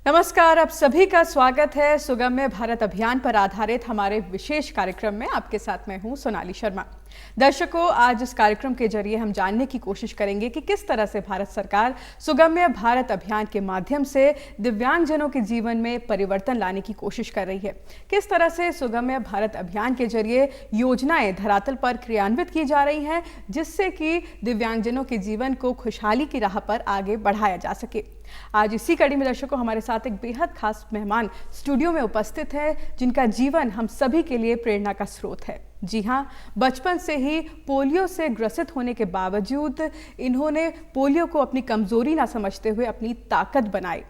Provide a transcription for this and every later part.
नमस्कार, आप सभी का स्वागत है सुगम्य भारत अभियान पर आधारित हमारे विशेष कार्यक्रम में। आपके साथ मैं हूं सोनाली शर्मा। दर्शकों, आज इस कार्यक्रम के जरिए हम जानने की कोशिश करेंगे कि किस तरह से भारत सरकार सुगम्य भारत अभियान के माध्यम से दिव्यांगजनों के जीवन में परिवर्तन लाने की कोशिश कर रही है। किस तरह से सुगम्य भारत अभियान के जरिए योजनाएं धरातल पर क्रियान्वित की जा रही हैं, जिससे कि दिव्यांगजनों के जीवन को खुशहाली की राह पर आगे बढ़ाया जा सके। आज इसी कड़ी में दर्शकों हमारे साथ एक बेहद खास मेहमान स्टूडियो में उपस्थित है, जिनका जीवन हम सभी के लिए प्रेरणा का स्रोत है। जी हाँ, बचपन से ही पोलियो से ग्रसित होने के बावजूद इन्होंने पोलियो को अपनी कमजोरी ना समझते हुए अपनी ताकत बनाई।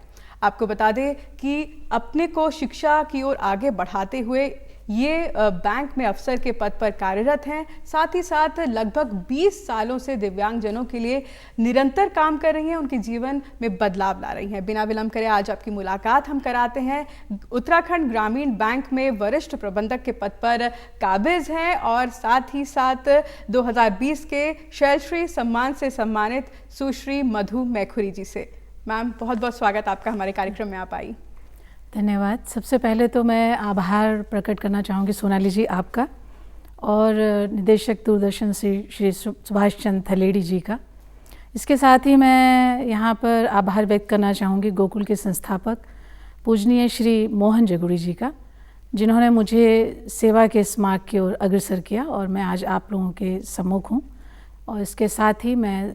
आपको बता दें कि अपने को शिक्षा की ओर आगे बढ़ाते हुए ये बैंक में अफसर के पद पर कार्यरत हैं। साथ ही साथ लगभग 20 सालों से दिव्यांगजनों के लिए निरंतर काम कर रही हैं, उनके जीवन में बदलाव ला रही हैं। बिना विलंब करे आज आपकी मुलाकात हम कराते हैं। उत्तराखंड ग्रामीण बैंक में वरिष्ठ प्रबंधक के पद पर काबिज हैं और साथ ही साथ 2020 के शैलश्री सम्मान से सम्मानित सुश्री मधु मैखुरी जी से। मैम, बहुत बहुत स्वागत आपका हमारे कार्यक्रम में आप आई। धन्यवाद। सबसे पहले तो मैं आभार प्रकट करना चाहूँगी सोनाली जी आपका और निदेशक दूरदर्शन श्री सुभाष चंद्र थलेड़ी जी का। इसके साथ ही मैं यहाँ पर आभार व्यक्त करना चाहूँगी गोकुल के संस्थापक पूजनीय श्री मोहन जगुड़ी जी का, जिन्होंने मुझे सेवा के इस मार्ग की ओर अग्रसर किया और मैं आज आप लोगों के सम्मुख हूँ। और इसके साथ ही मैं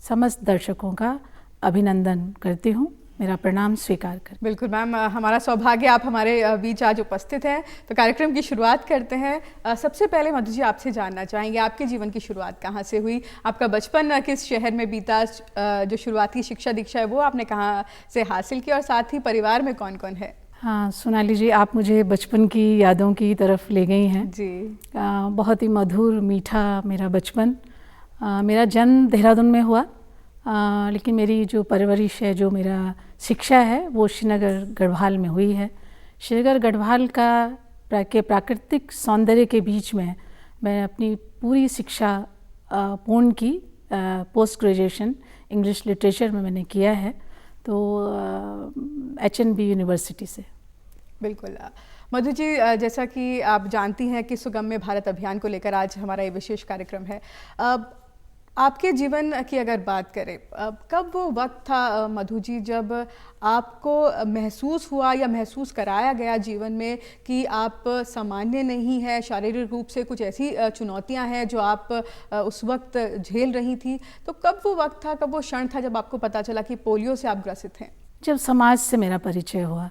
समस्त दर्शकों का अभिनंदन करती हूँ, मेरा प्रणाम स्वीकार कर। बिल्कुल मैम, हमारा सौभाग्य आप हमारे बीच आज उपस्थित हैं। तो कार्यक्रम की शुरुआत करते हैं। सबसे पहले मधु जी आपसे जानना चाहेंगे, आपके जीवन की शुरुआत कहाँ से हुई? आपका बचपन किस शहर में बीता? जो शुरुआती शिक्षा दीक्षा है वो आपने कहाँ से हासिल की और साथ ही परिवार में कौन कौन है? हाँ सोनाली जी, आप मुझे बचपन की यादों की तरफ ले गई हैं जी। बहुत ही मधुर मीठा मेरा बचपन। मेरा जन्म देहरादून में हुआ, लेकिन मेरी जो परवरिश है, जो मेरा शिक्षा है, वो श्रीनगर गढ़वाल में हुई है। श्रीनगर गढ़वाल के प्राकृतिक सौंदर्य के बीच में मैं अपनी पूरी शिक्षा पूर्ण की। पोस्ट ग्रेजुएशन इंग्लिश लिटरेचर में मैंने किया है, तो HNB यूनिवर्सिटी से। बिल्कुल मधु जी, जैसा कि आप जानती हैं कि सुगम्य भारत अभियान को लेकर आज हमारा ये विशेष कार्यक्रम है। आपके जीवन की अगर बात करें, कब वो वक्त था मधु जी जब आपको महसूस हुआ या महसूस कराया गया जीवन में कि आप सामान्य नहीं है, शारीरिक रूप से कुछ ऐसी चुनौतियां हैं जो आप उस वक्त झेल रही थी? तो कब वो वक्त था, कब वो क्षण था जब आपको पता चला कि पोलियो से आप ग्रसित हैं? जब समाज से मेरा परिचय हुआ।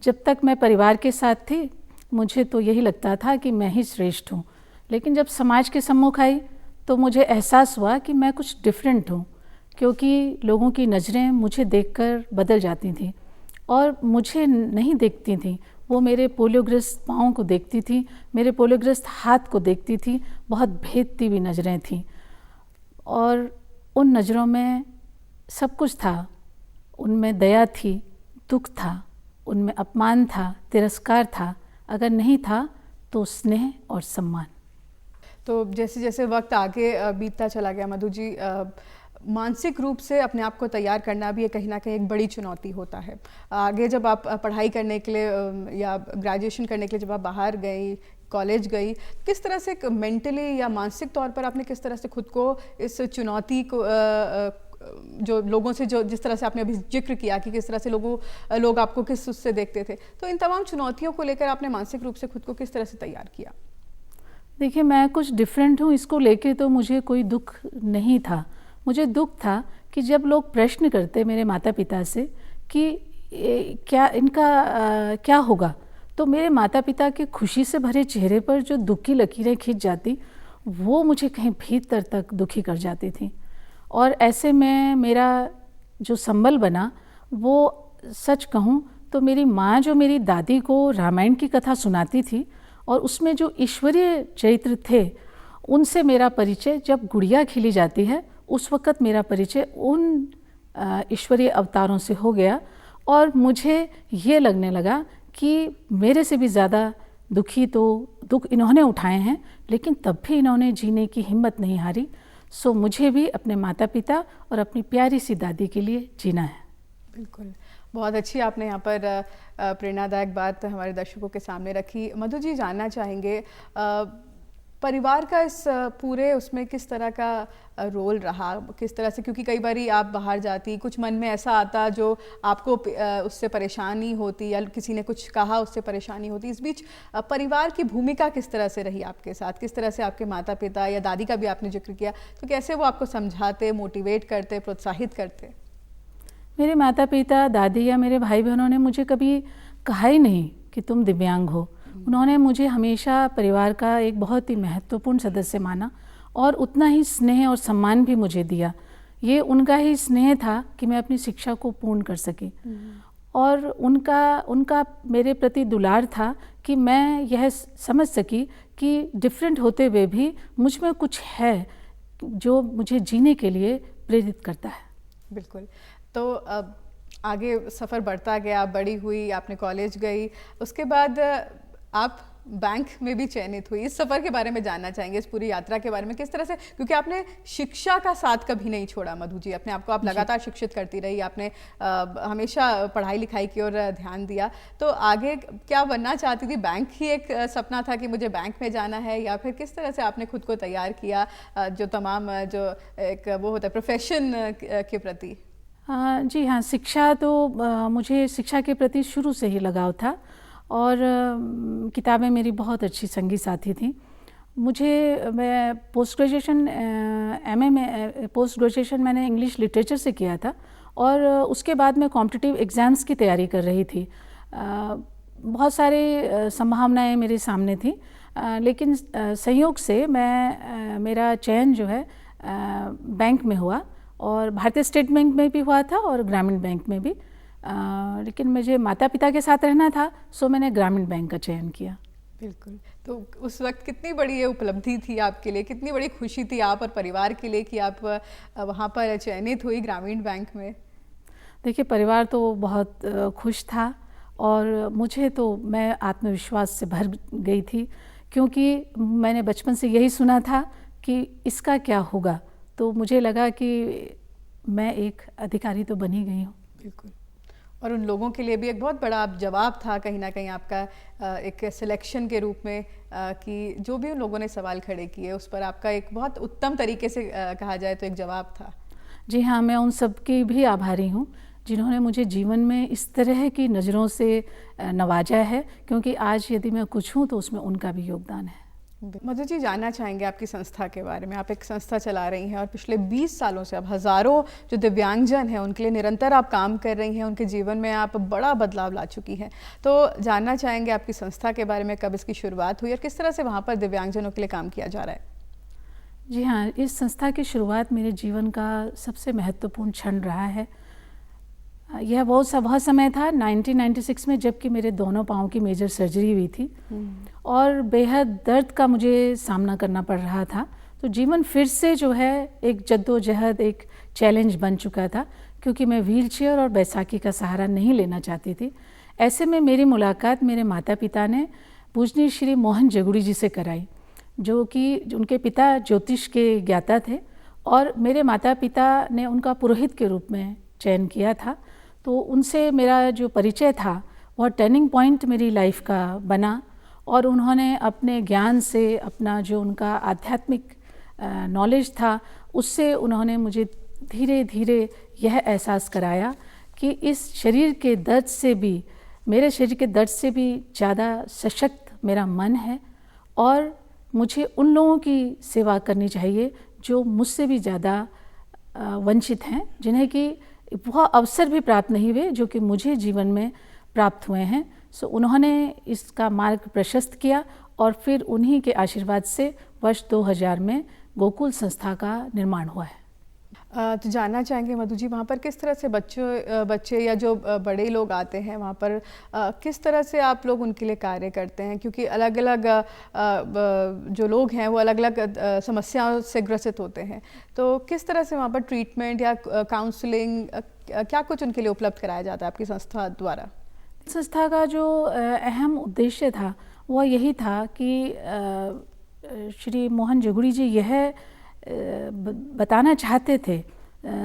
जब तक मैं परिवार के साथ थी मुझे तो यही लगता था कि मैं ही श्रेष्ठ हूँ, लेकिन जब समाज के सम्मुख आई तो मुझे एहसास हुआ कि मैं कुछ डिफरेंट हूँ, क्योंकि लोगों की नज़रें मुझे देखकर बदल जाती थीं और मुझे नहीं देखती थीं, वो मेरे पोलियोग्रस्त पाँव को देखती थी, मेरे पोलियोग्रस्त हाथ को देखती थी। बहुत भेदती हुई नज़रें थीं और उन नज़रों में सब कुछ था। उनमें दया थी, दुख था, उनमें अपमान था, तिरस्कार था, अगर नहीं था तो स्नेह और सम्मान। तो जैसे जैसे वक्त आगे बीतता चला गया मधु जी, मानसिक रूप से अपने आप को तैयार करना भी कहीं ना कहीं एक बड़ी चुनौती होता है। आगे जब आप पढ़ाई करने के लिए या ग्रेजुएशन करने के लिए जब आप बाहर गई, कॉलेज गई, किस तरह से मेंटली या मानसिक तौर पर आपने किस तरह से खुद को इस चुनौती को जो लोगों से, जो जिस तरह से आपने अभी जिक्र किया कि किस तरह से लोग आपको किस उससे देखते थे, तो इन तमाम चुनौतियों को लेकर आपने मानसिक रूप से खुद को किस तरह से तैयार किया? देखिए, मैं कुछ डिफरेंट हूँ इसको लेके तो मुझे कोई दुख नहीं था। मुझे दुख था कि जब लोग प्रश्न करते मेरे माता पिता से कि क्या इनका क्या होगा, तो मेरे माता पिता के खुशी से भरे चेहरे पर जो दुख की लकीरें खिंच जाती, वो मुझे कहीं भीतर तक दुखी कर जाती थी। और ऐसे में मेरा जो संबल बना, वो सच कहूँ तो मेरी माँ जो मेरी दादी को रामायण की कथा सुनाती थी और उसमें जो ईश्वरीय चरित्र थे, उनसे मेरा परिचय, जब गुड़िया खिली जाती है उस वक़्त मेरा परिचय उन ईश्वरीय अवतारों से हो गया और मुझे ये लगने लगा कि मेरे से भी ज़्यादा दुख इन्होंने उठाए हैं, लेकिन तब भी इन्होंने जीने की हिम्मत नहीं हारी। सो मुझे भी अपने माता पिता और अपनी प्यारी सी दादी के लिए जीना है। बिल्कुल। बहुत अच्छी आपने यहाँ पर प्रेरणादायक बात हमारे दर्शकों के सामने रखी। मधु जी, जानना चाहेंगे परिवार का इस पूरे उसमें किस तरह का रोल रहा, किस तरह से, क्योंकि कई बारी आप बाहर जाती, कुछ मन में ऐसा आता जो आपको उससे परेशानी होती या किसी ने कुछ कहा उससे परेशानी होती, इस बीच परिवार की भूमिका किस तरह से रही आपके साथ? किस तरह से आपके माता पिता या दादी का भी आपने जिक्र किया, तो कैसे वो आपको समझाते, मोटिवेट करते, प्रोत्साहित करते? मेरे माता पिता, दादी या मेरे भाई बहनों ने मुझे कभी कहा ही नहीं कि तुम दिव्यांग हो। उन्होंने मुझे हमेशा परिवार का एक बहुत ही महत्वपूर्ण सदस्य माना और उतना ही स्नेह और सम्मान भी मुझे दिया। ये उनका ही स्नेह था कि मैं अपनी शिक्षा को पूर्ण कर सकी। और उनका मेरे प्रति दुलार था कि मैं यह समझ सकी कि डिफरेंट होते हुए भी मुझ में कुछ है जो मुझे जीने के लिए प्रेरित करता है। बिल्कुल। तो अब आगे सफ़र बढ़ता गया, बड़ी हुई, आपने कॉलेज गई, उसके बाद आप बैंक में भी चयनित हुई। इस सफ़र के बारे में जानना चाहेंगे, इस पूरी यात्रा के बारे में, किस तरह से, क्योंकि आपने शिक्षा का साथ कभी नहीं छोड़ा मधु जी, अपने आप को आप लगातार शिक्षित करती रही, आपने हमेशा पढ़ाई लिखाई की ओर ध्यान दिया। तो आगे क्या बनना चाहती थी? बैंक ही एक सपना था कि मुझे बैंक में जाना है, या फिर किस तरह से आपने खुद को तैयार किया जो तमाम जो एक वो होता है प्रोफेशन के प्रति? जी हाँ, शिक्षा तो मुझे शिक्षा के प्रति शुरू से ही लगाव था और किताबें मेरी बहुत अच्छी संगी साथी थी। मैं पोस्ट ग्रेजुएशन एमए में पोस्ट ग्रेजुएशन मैंने इंग्लिश लिटरेचर से किया था और उसके बाद मैं कॉम्पिटिटिव एग्ज़ाम्स की तैयारी कर रही थी। बहुत सारी संभावनाएं मेरे सामने थी, लेकिन संयोग से मेरा चयन जो है बैंक में हुआ और भारतीय स्टेट बैंक में भी हुआ था और ग्रामीण बैंक में भी। लेकिन मुझे माता पिता के साथ रहना था, सो मैंने ग्रामीण बैंक का चयन किया। बिल्कुल। तो उस वक्त कितनी बड़ी ये उपलब्धि थी आपके लिए, कितनी बड़ी खुशी थी आप और परिवार के लिए कि आप वहाँ पर चयनित हुई ग्रामीण बैंक में? देखिए, परिवार तो बहुत खुश था और मैं आत्मविश्वास से भर गई थी, क्योंकि मैंने बचपन से यही सुना था कि इसका क्या होगा। तो मुझे लगा कि मैं एक अधिकारी तो बन ही गई हूँ। बिल्कुल। और उन लोगों के लिए भी एक बहुत बड़ा जवाब था कहीं ना कहीं आपका एक सिलेक्शन के रूप में, कि जो भी उन लोगों ने सवाल खड़े किए उस पर आपका एक बहुत उत्तम तरीके से कहा जाए तो एक जवाब था। जी हाँ, मैं उन सब की भी आभारी हूँ जिन्होंने मुझे जीवन में इस तरह की नज़रों से नवाजा है, क्योंकि आज यदि मैं कुछ हूँ तो उसमें उनका भी योगदान है। मधु जी, जानना चाहेंगे आपकी संस्था के बारे में। आप एक संस्था चला रही हैं और पिछले 20 सालों से अब हज़ारों जो दिव्यांगजन हैं उनके लिए निरंतर आप काम कर रही हैं, उनके जीवन में आप बड़ा बदलाव ला चुकी हैं। तो जानना चाहेंगे आपकी संस्था के बारे में, कब इसकी शुरुआत हुई और किस तरह से वहाँ पर दिव्यांगजनों के लिए काम किया जा रहा है? जी हाँ, इस संस्था की शुरुआत मेरे जीवन का सबसे महत्वपूर्ण क्षण रहा है। यह बहुत समय था 1996 में, जबकि मेरे दोनों पाँव की मेजर सर्जरी हुई थी और बेहद दर्द का मुझे सामना करना पड़ रहा था। तो जीवन फिर से जो है एक जद्दोजहद, एक चैलेंज बन चुका था, क्योंकि मैं व्हीलचेयर और बैसाखी का सहारा नहीं लेना चाहती थी। ऐसे में मेरी मुलाकात मेरे माता पिता ने पूजनीय श्री मोहन जगुड़ी जी से कराई, जो कि उनके पिता ज्योतिष के ज्ञाता थे और मेरे माता पिता ने उनका पुरोहित के रूप में चयन किया था। तो उनसे मेरा जो परिचय था वह टर्निंग पॉइंट मेरी लाइफ का बना और उन्होंने अपने ज्ञान से, अपना जो उनका आध्यात्मिक नॉलेज था, उससे उन्होंने मुझे धीरे धीरे यह एहसास कराया कि इस शरीर के दर्द से भी, मेरे शरीर के दर्द से भी ज़्यादा सशक्त मेरा मन है और मुझे उन लोगों की सेवा करनी चाहिए जो मुझसे भी ज़्यादा वंचित हैं, जिन्हें कि वह अवसर भी प्राप्त नहीं हुए जो कि मुझे जीवन में प्राप्त हुए हैं। सो उन्होंने इसका मार्ग प्रशस्त किया और फिर उन्हीं के आशीर्वाद से वर्ष 2000 में गोकुल संस्था का निर्माण हुआ है। तो जानना चाहेंगे मधु जी, वहाँ पर किस तरह से बच्चे या जो बड़े लोग आते हैं वहाँ पर किस तरह से आप लोग उनके लिए कार्य करते हैं? क्योंकि अलग अलग जो लोग हैं वो अलग अलग समस्याओं से ग्रसित होते हैं, तो किस तरह से वहाँ पर ट्रीटमेंट या काउंसलिंग क्या कुछ उनके लिए उपलब्ध कराया जाता है आपकी संस्था द्वारा? संस्था का जो अहम उद्देश्य था वह यही था कि श्री मोहन जगुड़ी जी यह बताना चाहते थे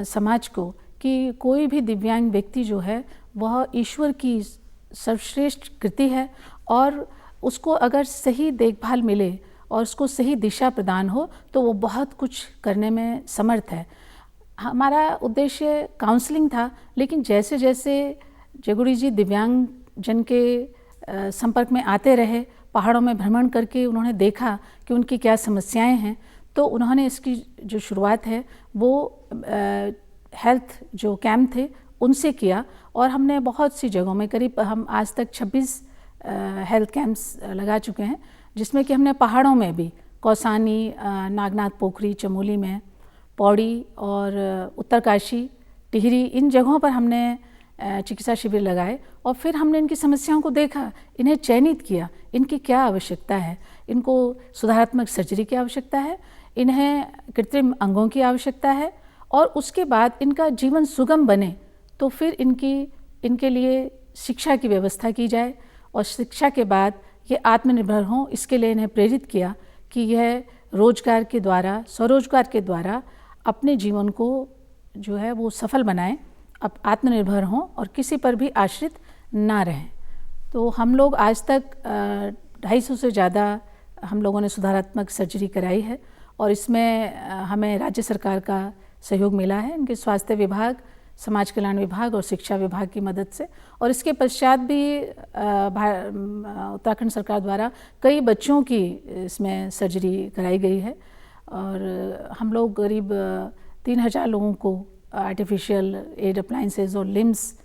समाज को कि कोई भी दिव्यांग व्यक्ति जो है वह ईश्वर की सर्वश्रेष्ठ कृति है और उसको अगर सही देखभाल मिले और उसको सही दिशा प्रदान हो तो वो बहुत कुछ करने में समर्थ है। हमारा उद्देश्य काउंसलिंग था, लेकिन जैसे जैसे जगुड़ी जी दिव्यांग जन के संपर्क में आते रहे, पहाड़ों में भ्रमण करके उन्होंने देखा कि उनकी क्या समस्याएं हैं, तो उन्होंने इसकी जो शुरुआत है वो हेल्थ जो कैंप थे उनसे किया और हमने बहुत सी जगहों में करीब हम आज तक 26 हेल्थ कैंप्स लगा चुके हैं, जिसमें कि हमने पहाड़ों में भी कौसानी, नागनाथ पोखरी, चमोली में, पौड़ी और उत्तरकाशी, टिहरी, इन जगहों पर हमने चिकित्सा शिविर लगाए और फिर हमने इनकी समस्याओं को देखा, इन्हें चयनित किया, इनकी क्या आवश्यकता है, इनको सुधारात्मक सर्जरी की आवश्यकता है, इन्हें कृत्रिम अंगों की आवश्यकता है और उसके बाद इनका जीवन सुगम बने तो फिर इनके लिए शिक्षा की व्यवस्था की जाए और शिक्षा के बाद ये आत्मनिर्भर हों, इसके लिए इन्हें प्रेरित किया कि यह रोजगार के द्वारा, स्वरोजगार के द्वारा अपने जीवन को जो है वो सफल बनाएं, अब आत्मनिर्भर हों और किसी पर भी आश्रित ना रहें। तो हम लोग आज तक 250 से ज़्यादा हम लोगों ने सुधारात्मक सर्जरी कराई है और इसमें हमें राज्य सरकार का सहयोग मिला है, इनके स्वास्थ्य विभाग, समाज कल्याण विभाग और शिक्षा विभाग की मदद से। और इसके पश्चात भी उत्तराखंड सरकार द्वारा कई बच्चों की इसमें सर्जरी कराई गई है और हम लोग करीब 3000 लोगों को आर्टिफिशियल एड अप्लाइंसेज और लिम्स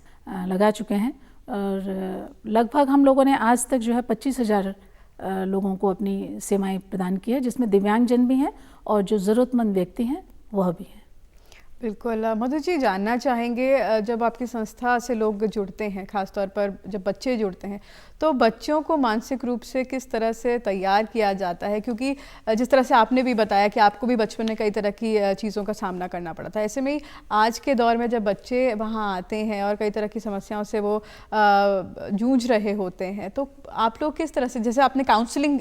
लगा चुके हैं और लगभग हम लोगों ने आज तक जो है 25,000 लोगों को अपनी सेवाएं प्रदान की है, जिसमें दिव्यांगजन भी हैं और जो ज़रूरतमंद व्यक्ति हैं वह भी हैं। बिल्कुल। मधु जी, जानना चाहेंगे, जब आपकी संस्था से लोग जुड़ते हैं, ख़ासतौर पर जब बच्चे जुड़ते हैं, तो बच्चों को मानसिक रूप से किस तरह से तैयार किया जाता है? क्योंकि जिस तरह से आपने भी बताया कि आपको भी बचपन में कई तरह की चीज़ों का सामना करना पड़ा था, ऐसे में ही आज के दौर में जब बच्चे वहाँ आते हैं और कई तरह की समस्याओं से वो जूझ रहे होते हैं, तो आप लोग किस तरह से, जैसे आपने काउंसलिंग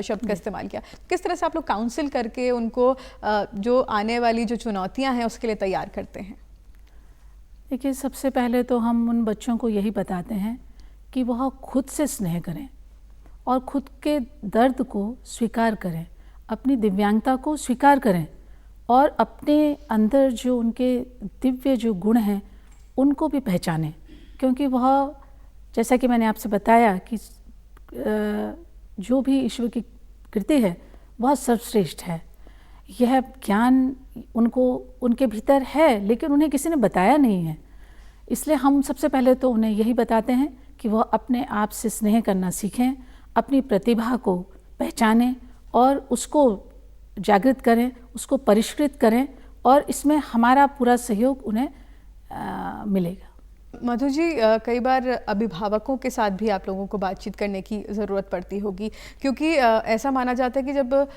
शब्द का इस्तेमाल किया, किस तरह से आप लोग काउंसिल करके उनको जो आने वाली जो चुनौतियाँ हैं उसके लिए तैयार करते हैं? देखिए, सबसे पहले तो हम उन बच्चों को यही बताते हैं कि वह खुद से स्नेह करें और खुद के दर्द को स्वीकार करें, अपनी दिव्यांगता को स्वीकार करें और अपने अंदर जो उनके दिव्य जो गुण हैं उनको भी पहचानें, क्योंकि वह, जैसा कि मैंने आपसे बताया कि जो भी ईश्वर की कृति है वह सर्वश्रेष्ठ है। यह ज्ञान उनको उनके भीतर है, लेकिन उन्हें किसी ने बताया नहीं है। इसलिए हम सबसे पहले तो उन्हें यही बताते हैं कि वह अपने आप से स्नेह करना सीखें, अपनी प्रतिभा को पहचानें और उसको जागृत करें, उसको परिष्कृत करें और इसमें हमारा पूरा सहयोग उन्हें मिलेगा। मधु जी, कई बार अभिभावकों के साथ भी आप लोगों को बातचीत करने की ज़रूरत पड़ती होगी, क्योंकि ऐसा माना जाता है कि जब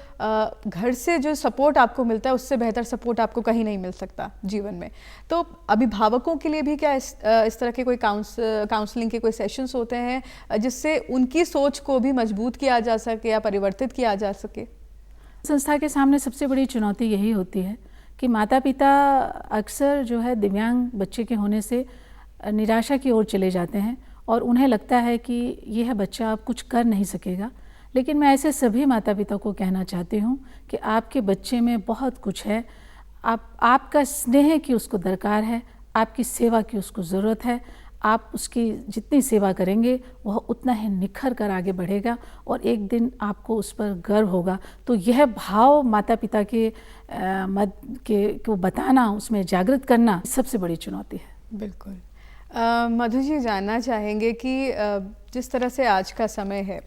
घर से जो सपोर्ट आपको मिलता है उससे बेहतर सपोर्ट आपको कहीं नहीं मिल सकता जीवन में। तो अभिभावकों के लिए भी क्या इस तरह के कोई काउंसलिंग के कोई सेशंस होते हैं जिससे उनकी सोच को भी मजबूत किया जा सके या परिवर्तित किया जा सके? संस्था के सामने सबसे बड़ी चुनौती यही होती है कि माता पिता अक्सर जो है दिव्यांग बच्चे के होने से निराशा की ओर चले जाते हैं और उन्हें लगता है कि यह बच्चा अब कुछ कर नहीं सकेगा। लेकिन मैं ऐसे सभी माता पिता को कहना चाहती हूँ कि आपके बच्चे में बहुत कुछ है, आपका स्नेह की उसको दरकार है, आपकी सेवा की उसको ज़रूरत है। आप उसकी जितनी सेवा करेंगे वह उतना ही निखर कर आगे बढ़ेगा और एक दिन आपको उस पर गर्व होगा। तो यह भाव माता पिता के को बताना, उसमें जागृत करना सबसे बड़ी चुनौती है। बिल्कुल। मधु जी, जानना चाहेंगे कि जिस तरह से आज का समय है,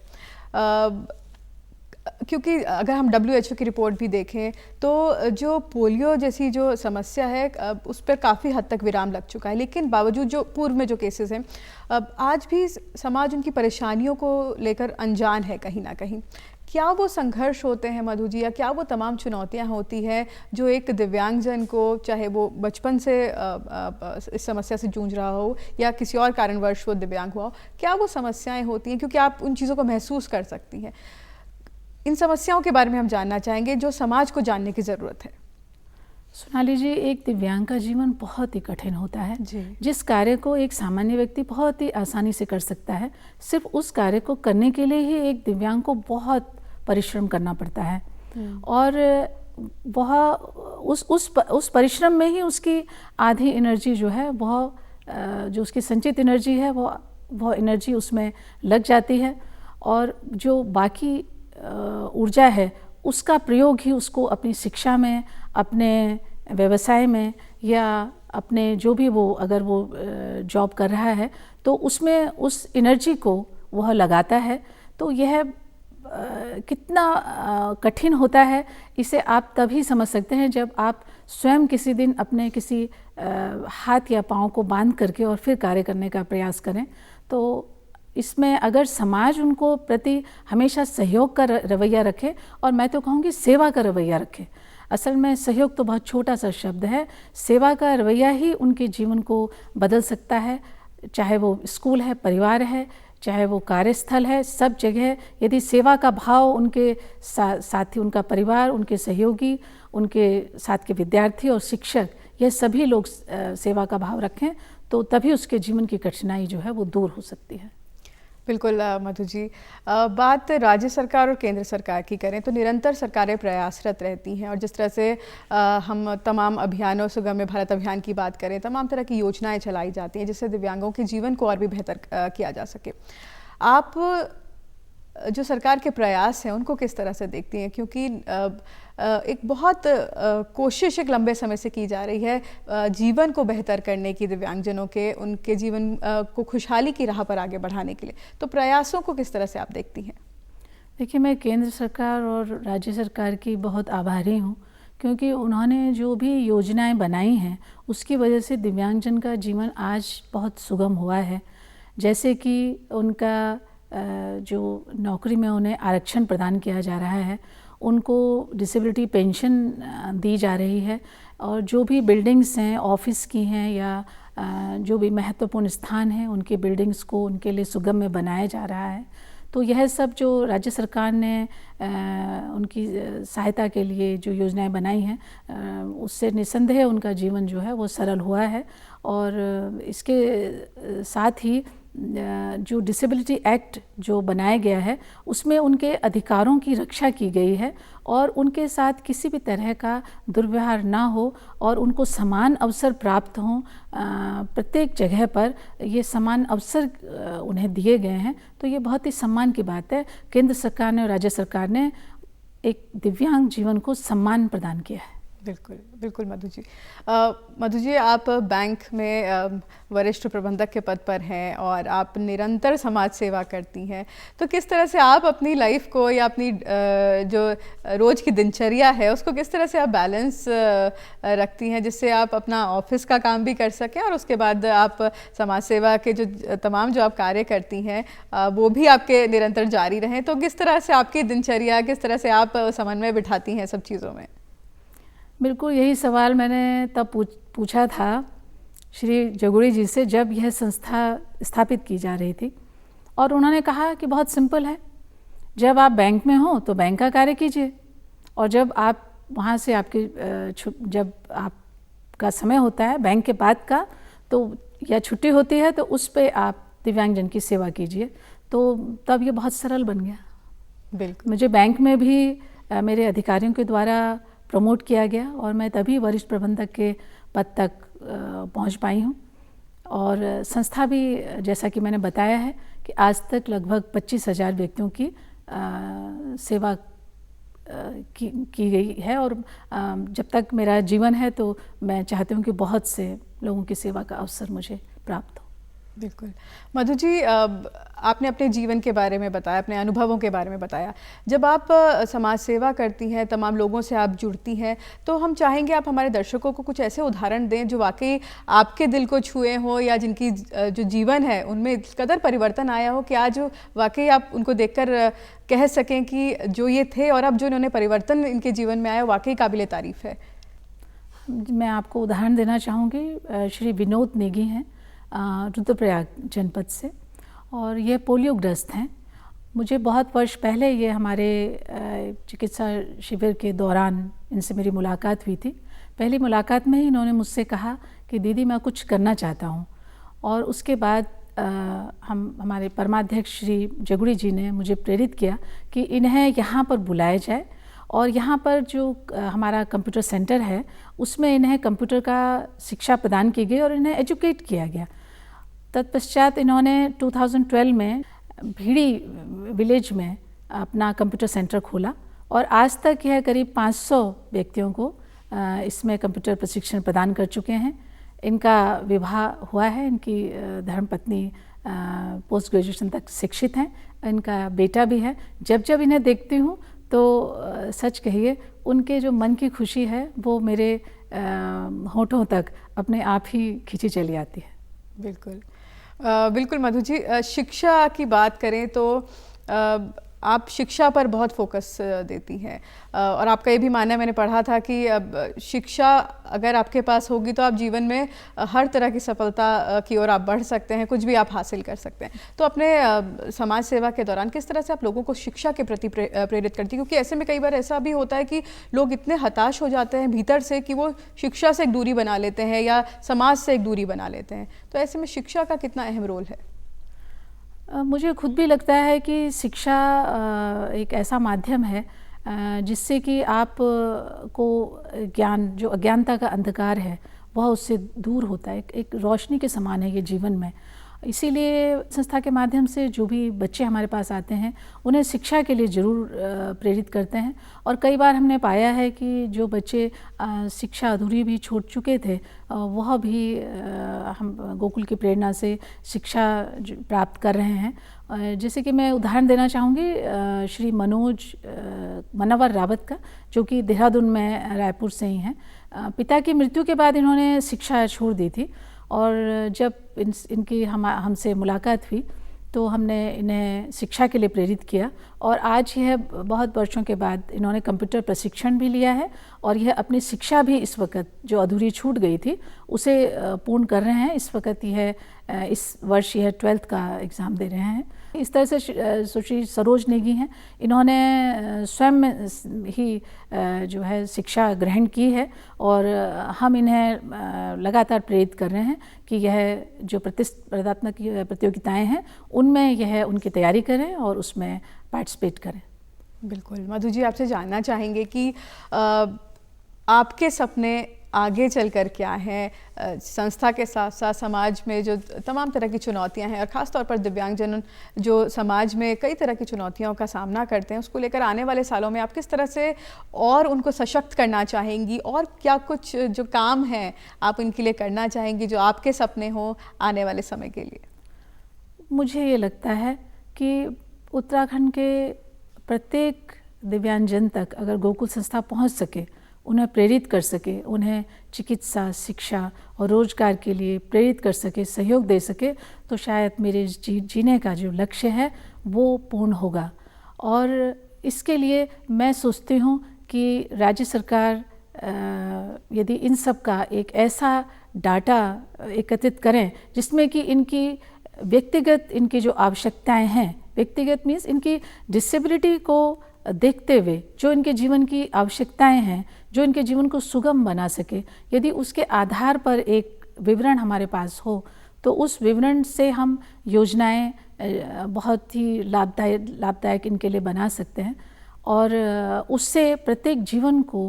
क्योंकि अगर हम WHO की रिपोर्ट भी देखें तो जो पोलियो जैसी जो समस्या है उस पर काफ़ी हद तक विराम लग चुका है, लेकिन बावजूद जो पूर्व में जो केसेस हैं, आज भी समाज उनकी परेशानियों को लेकर अनजान है कहीं ना कहीं। क्या वो संघर्ष होते हैं मधु जी, या क्या वो तमाम चुनौतियां होती हैं जो एक दिव्यांगजन को, चाहे वो बचपन से इस समस्या से जूझ रहा हो या किसी और कारणवश वो दिव्यांग हुआ हो, क्या वो समस्याएं होती हैं? क्योंकि आप उन चीज़ों को महसूस कर सकती हैं। इन समस्याओं के बारे में हम जानना चाहेंगे जो समाज को जानने की ज़रूरत है। सोनाली जी, एक दिव्यांग का जीवन बहुत ही कठिन होता है जी। जिस कार्य को एक सामान्य व्यक्ति बहुत ही आसानी से कर सकता है, सिर्फ उस कार्य को करने के लिए ही एक दिव्यांग को बहुत परिश्रम करना पड़ता है। और वह उस परिश्रम में ही उसकी आधी एनर्जी जो है वह जो उसकी संचित एनर्जी है वह एनर्जी उसमें लग जाती है, और जो बाकी ऊर्जा है उसका प्रयोग ही उसको अपनी शिक्षा में, अपने व्यवसाय में, या अपने जो भी वो अगर वो जॉब कर रहा है तो उसमें उस एनर्जी को वह लगाता है। तो यह कितना कठिन होता है इसे आप तभी समझ सकते हैं जब आप स्वयं किसी दिन अपने किसी हाथ या पाँव को बांध करके और फिर कार्य करने का प्रयास करें। तो इसमें अगर समाज उनको प्रति हमेशा सहयोग का रवैया रखे, और मैं तो कहूँगी सेवा का रवैया रखे। असल में सहयोग तो बहुत छोटा सा शब्द है, सेवा का रवैया ही उनके जीवन को बदल सकता है। चाहे वो स्कूल है, परिवार है, चाहे वो कार्यस्थल है, सब जगह यदि सेवा का भाव उनके साथ ही उनका परिवार, उनके सहयोगी, उनके साथ के विद्यार्थी और शिक्षक, यह सभी लोग सेवा का भाव रखें तो तभी उसके जीवन की कठिनाई जो है वो दूर हो सकती है। बिल्कुल मधु जी, बात राज्य सरकार और केंद्र सरकार की करें तो निरंतर सरकारें प्रयासरत रहती हैं, और जिस तरह से हम तमाम अभियानों, सुगम्य भारत अभियान की बात करें, तमाम तरह की योजनाएं चलाई जाती हैं जिससे दिव्यांगों के जीवन को और भी बेहतर किया जा सके। आप जो सरकार के प्रयास हैं उनको किस तरह से देखती हैं, क्योंकि एक बहुत कोशिश एक लंबे समय से की जा रही है जीवन को बेहतर करने की, दिव्यांगजनों के, उनके जीवन को खुशहाली की राह पर आगे बढ़ाने के लिए, तो प्रयासों को किस तरह से आप देखती हैं? देखिए, मैं केंद्र सरकार और राज्य सरकार की बहुत आभारी हूँ, क्योंकि उन्होंने जो भी योजनाएं बनाई हैं उसकी वजह से दिव्यांगजन का जीवन आज बहुत सुगम हुआ है। जैसे कि उनका जो नौकरी में उन्हें आरक्षण प्रदान किया जा रहा है, उनको डिसेबिलिटी पेंशन दी जा रही है, और जो भी बिल्डिंग्स हैं ऑफिस की हैं या जो भी महत्वपूर्ण स्थान हैं उनकी बिल्डिंग्स को उनके लिए सुगम्य बनाया जा रहा है। तो यह सब जो राज्य सरकार ने उनकी सहायता के लिए जो योजनाएं बनाई हैं उससे निसंदेह उनका जीवन जो है वो सरल हुआ है। और इसके साथ ही जो डिसेबिलिटी एक्ट जो बनाया गया है उसमें उनके अधिकारों की रक्षा की गई है, और उनके साथ किसी भी तरह का दुर्व्यवहार ना हो और उनको समान अवसर प्राप्त हों। प्रत्येक जगह पर ये समान अवसर उन्हें दिए गए हैं, तो ये बहुत ही सम्मान की बात है। केंद्र सरकार ने और राज्य सरकार ने एक दिव्यांग जीवन को सम्मान प्रदान किया है। बिल्कुल बिल्कुल मधु जी, आप बैंक में वरिष्ठ प्रबंधक के पद पर हैं और आप निरंतर समाज सेवा करती हैं, तो किस तरह से आप अपनी लाइफ को या अपनी जो रोज़ की दिनचर्या है उसको किस तरह से आप बैलेंस रखती हैं, जिससे आप अपना ऑफिस का काम भी कर सकें और उसके बाद आप समाज सेवा के जो तमाम जो आप कार्य करती हैं वो भी आपके निरंतर जारी रहें? तो किस तरह से आपकी दिनचर्या, किस तरह से आप समन्वय बिठाती हैं सब चीज़ों में? बिल्कुल यही सवाल मैंने तब पूछा था श्री जगुड़ी जी से जब यह संस्था स्थापित की जा रही थी, और उन्होंने कहा कि बहुत सिंपल है, जब आप बैंक में हो तो बैंक का कार्य कीजिए, और जब आप वहाँ से जब आपका समय होता है बैंक के बाद का तो या छुट्टी होती है तो उस पे आप दिव्यांगजन की सेवा कीजिए। तो तब ये बहुत सरल बन गया। बिल्कुल, मुझे बैंक में भी मेरे अधिकारियों के द्वारा प्रमोट किया गया और मैं तभी वरिष्ठ प्रबंधक के पद तक पहुंच पाई हूं। और संस्था भी जैसा कि मैंने बताया है कि आज तक लगभग 25,000 व्यक्तियों की सेवा की गई है, और जब तक मेरा जीवन है तो मैं चाहती हूं कि बहुत से लोगों की सेवा का अवसर मुझे प्राप्त हो। बिल्कुल मधु जी, आपने अपने जीवन के बारे में बताया, अपने अनुभवों के बारे में बताया। जब आप समाज सेवा करती हैं, तमाम लोगों से आप जुड़ती हैं, तो हम चाहेंगे आप हमारे दर्शकों को कुछ ऐसे उदाहरण दें जो वाकई आपके दिल को छुए हों, या जिनकी जो जीवन है उनमें इस कदर परिवर्तन आया हो कि आज वाकई आप उनको देखकर कह सकें कि जो ये थे और अब जो इन्होंने परिवर्तन इनके जीवन में आया वाकई काबिल तारीफ़ है। मैं आपको उदाहरण देना चाहूँगी। श्री विनोद नेगी हैं रुद्रप्रयाग जनपद से, और ये पोलियोग्रस्त हैं। मुझे बहुत वर्ष पहले ये हमारे चिकित्सा शिविर के दौरान इनसे मेरी मुलाकात हुई थी। पहली मुलाकात में ही इन्होंने मुझसे कहा कि दीदी मैं कुछ करना चाहता हूँ। और उसके बाद हमारे परमाध्यक्ष श्री जगुड़ी जी ने मुझे प्रेरित किया कि इन्हें यहाँ पर बुलाया जाए और यहाँ पर जो हमारा कंप्यूटर सेंटर है उसमें इन्हें कंप्यूटर का शिक्षा प्रदान की गई और इन्हें एजुकेट किया गया। तत्पश्चात इन्होंने 2012 में भीड़ी विलेज में अपना कंप्यूटर सेंटर खोला और आज तक यह करीब 500 व्यक्तियों को इसमें कंप्यूटर प्रशिक्षण प्रदान कर चुके हैं। इनका विवाह हुआ है, इनकी धर्मपत्नी पोस्ट ग्रेजुएशन तक शिक्षित हैं, इनका बेटा भी है। जब जब इन्हें देखती हूँ तो सच कहिए उनके जो मन की खुशी है वो मेरे होठों तक अपने आप ही खींची चली आती है। बिल्कुल बिल्कुल मधु जी, शिक्षा की बात करें तो आप शिक्षा पर बहुत फोकस देती हैं और आपका ये भी मानना है, मैंने पढ़ा था कि शिक्षा अगर आपके पास होगी तो आप जीवन में हर तरह की सफलता की ओर आप बढ़ सकते हैं, कुछ भी आप हासिल कर सकते हैं। तो अपने समाज सेवा के दौरान किस तरह से आप लोगों को शिक्षा के प्रति प्रेरित करती हैं? क्योंकि ऐसे में कई बार ऐसा भी होता है कि लोग इतने हताश हो जाते हैं भीतर से कि वो शिक्षा से एक दूरी बना लेते हैं या समाज से एक दूरी बना लेते हैं। तो ऐसे में शिक्षा का कितना अहम रोल है? मुझे खुद भी लगता है कि शिक्षा एक ऐसा माध्यम है जिससे कि आप को ज्ञान, जो अज्ञानता का अंधकार है वह उससे दूर होता है। एक रोशनी के समान है ये जीवन में। इसीलिए संस्था के माध्यम से जो भी बच्चे हमारे पास आते हैं उन्हें शिक्षा के लिए ज़रूर प्रेरित करते हैं। और कई बार हमने पाया है कि जो बच्चे शिक्षा अधूरी भी छोड़ चुके थे वह भी हम गोकुल की प्रेरणा से शिक्षा प्राप्त कर रहे हैं। जैसे कि मैं उदाहरण देना चाहूँगी श्री मनोवर रावत का, जो कि देहरादून में रायपुर से ही हैं। पिता की मृत्यु के बाद इन्होंने शिक्षा छोड़ दी थी और जब इनकी हमसे मुलाकात हुई तो हमने इन्हें शिक्षा के लिए प्रेरित किया और आज यह बहुत वर्षों के बाद इन्होंने कंप्यूटर प्रशिक्षण भी लिया है और यह अपनी शिक्षा भी इस वक्त जो अधूरी छूट गई थी उसे पूर्ण कर रहे हैं। इस वक्त यह इस वर्ष यह 12th का एग्ज़ाम दे रहे हैं। इस तरह से सुश्री सरोज नेगी हैं, इन्होंने स्वयं ही जो है शिक्षा ग्रहण की है और हम इन्हें लगातार प्रेरित कर रहे हैं कि यह जो प्रतिस्पर्धात्मक प्रतियोगिताएं हैं उनमें यह उनकी तैयारी करें और उसमें पार्टिसिपेट करें। बिल्कुल मधु जी, आपसे जानना चाहेंगे कि आपके सपने आगे चलकर क्या हैं? संस्था के साथ साथ समाज में जो तमाम तरह की चुनौतियां हैं और ख़ास तौर पर दिव्यांगजन जो समाज में कई तरह की चुनौतियों का सामना करते हैं, उसको लेकर आने वाले सालों में आप किस तरह से और उनको सशक्त करना चाहेंगी और क्या कुछ जो काम हैं आप इनके लिए करना चाहेंगी जो आपके सपने हों आने वाले समय के लिए? मुझे ये लगता है कि उत्तराखंड के प्रत्येक दिव्यांगजन तक अगर गोकुल संस्था पहुंच सके, उन्हें प्रेरित कर सके, उन्हें चिकित्सा, शिक्षा और रोजगार के लिए प्रेरित कर सके, सहयोग दे सके, तो शायद मेरे जीने का जो लक्ष्य है वो पूर्ण होगा। और इसके लिए मैं सोचती हूँ कि राज्य सरकार यदि इन सब का एक ऐसा डाटा एकत्रित करें जिसमें कि इनकी व्यक्तिगत इनकी जो आवश्यकताएं हैं, व्यक्तिगत मीन्स इनकी डिसेबिलिटी को देखते हुए जो इनके जीवन की आवश्यकताएं हैं, जो इनके जीवन को सुगम बना सके, यदि उसके आधार पर एक विवरण हमारे पास हो तो उस विवरण से हम योजनाएं बहुत ही लाभदायक इनके लिए बना सकते हैं और उससे प्रत्येक जीवन को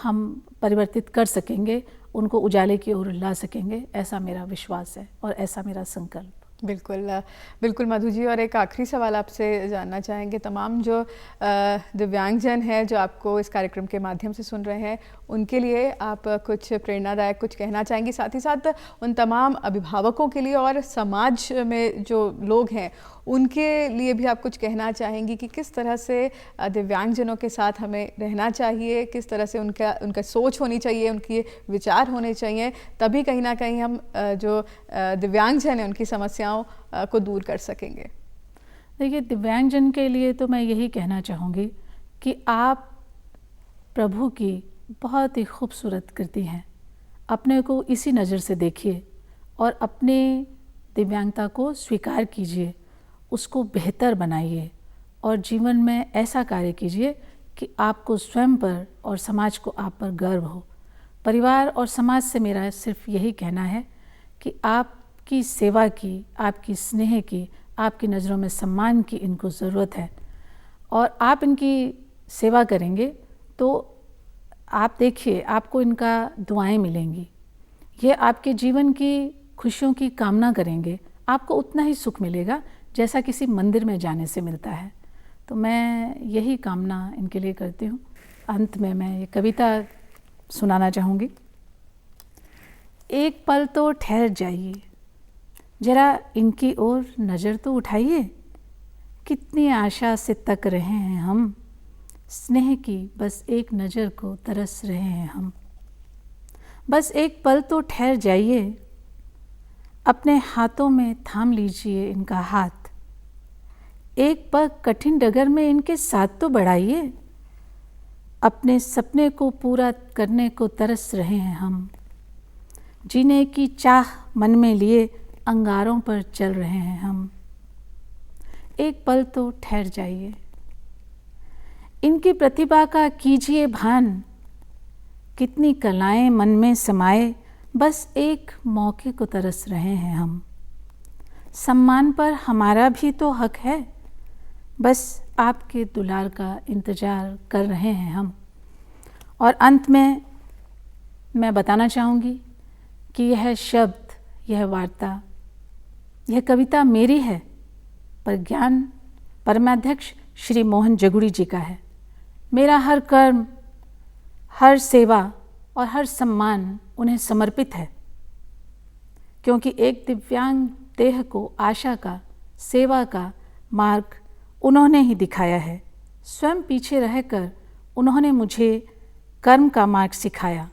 हम परिवर्तित कर सकेंगे, उनको उजाले की ओर ला सकेंगे। ऐसा मेरा विश्वास है और ऐसा मेरा संकल्प। बिल्कुल मधु जी, और एक आखिरी सवाल आपसे जानना चाहेंगे, तमाम जो दिव्यांगजन हैं जो आपको इस कार्यक्रम के माध्यम से सुन रहे हैं, उनके लिए आप कुछ प्रेरणादायक कुछ कहना चाहेंगी? साथ ही साथ उन तमाम अभिभावकों के लिए और समाज में जो लोग हैं उनके लिए भी आप कुछ कहना चाहेंगी कि किस तरह से दिव्यांगजनों के साथ हमें रहना चाहिए, किस तरह से उनका सोच होनी चाहिए, उनके विचार होने चाहिए, तभी कहीं ना कहीं हम जो दिव्यांगजन हैं उनकी समस्याओं को दूर कर सकेंगे? देखिए, दिव्यांगजन के लिए तो मैं यही कहना चाहूँगी कि आप प्रभु की बहुत ही खूबसूरत कृति हैं। अपने को इसी नज़र से देखिए और अपने दिव्यांगता को स्वीकार कीजिए, उसको बेहतर बनाइए और जीवन में ऐसा कार्य कीजिए कि आपको स्वयं पर और समाज को आप पर गर्व हो। परिवार और समाज से मेरा सिर्फ यही कहना है कि आपकी सेवा की, आपकी स्नेह की, आपकी नज़रों में सम्मान की इनको ज़रूरत है, और आप इनकी सेवा करेंगे तो आप देखिए आपको इनका दुआएं मिलेंगी, ये आपके जीवन की खुशियों की कामना करेंगे, आपको उतना ही सुख मिलेगा जैसा किसी मंदिर में जाने से मिलता है। तो मैं यही कामना इनके लिए करती हूँ। अंत में मैं ये कविता सुनाना चाहूँगी। एक पल तो ठहर जाइए, जरा इनकी ओर नज़र तो उठाइए, कितनी आशा से तक रहे हैं हम, स्नेह की बस एक नज़र को तरस रहे हैं हम। बस एक पल तो ठहर जाइए, अपने हाथों में थाम लीजिए इनका हाथ, एक पग कठिन डगर में इनके साथ तो बढ़ाइए, अपने सपने को पूरा करने को तरस रहे हैं हम, जीने की चाह मन में लिए अंगारों पर चल रहे हैं हम। एक पल तो ठहर जाइए, इनकी प्रतिभा का कीजिए भान, कितनी कलाएं मन में समाये, बस एक मौके को तरस रहे हैं हम। सम्मान पर हमारा भी तो हक है, बस आपके दुलार का इंतज़ार कर रहे हैं हम। और अंत में मैं बताना चाहूँगी कि यह शब्द, यह वार्ता, यह कविता मेरी है, पर ज्ञान परमाध्यक्ष श्री मोहन जगुड़ी जी का है। मेरा हर कर्म, हर सेवा और हर सम्मान उन्हें समर्पित है, क्योंकि एक दिव्यांग देह को आशा का, सेवा का मार्ग उन्होंने ही दिखाया है। स्वयं पीछे रहकर उन्होंने मुझे कर्म का मार्ग सिखाया।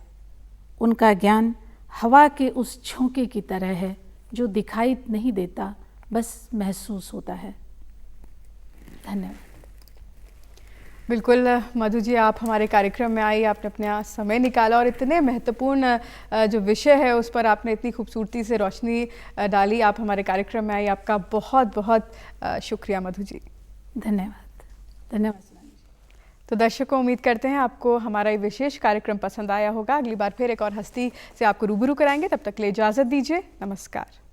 उनका ज्ञान हवा के उस झोंके की तरह है जो दिखाई नहीं देता, बस महसूस होता है। धन्यवाद। बिल्कुल मधु जी, आप हमारे कार्यक्रम में आई, आपने अपना समय निकाला और इतने महत्वपूर्ण जो विषय है उस पर आपने इतनी खूबसूरती से रोशनी डाली। आप हमारे कार्यक्रम में आई, आपका बहुत बहुत शुक्रिया मधु जी। धन्यवाद। धन्यवाद। तो दर्शकों, उम्मीद करते हैं आपको हमारा ये विशेष कार्यक्रम पसंद आया होगा। अगली बार फिर एक और हस्ती से आपको रूबरू कराएंगे। तब तक के लिए इजाज़त दीजिए। नमस्कार।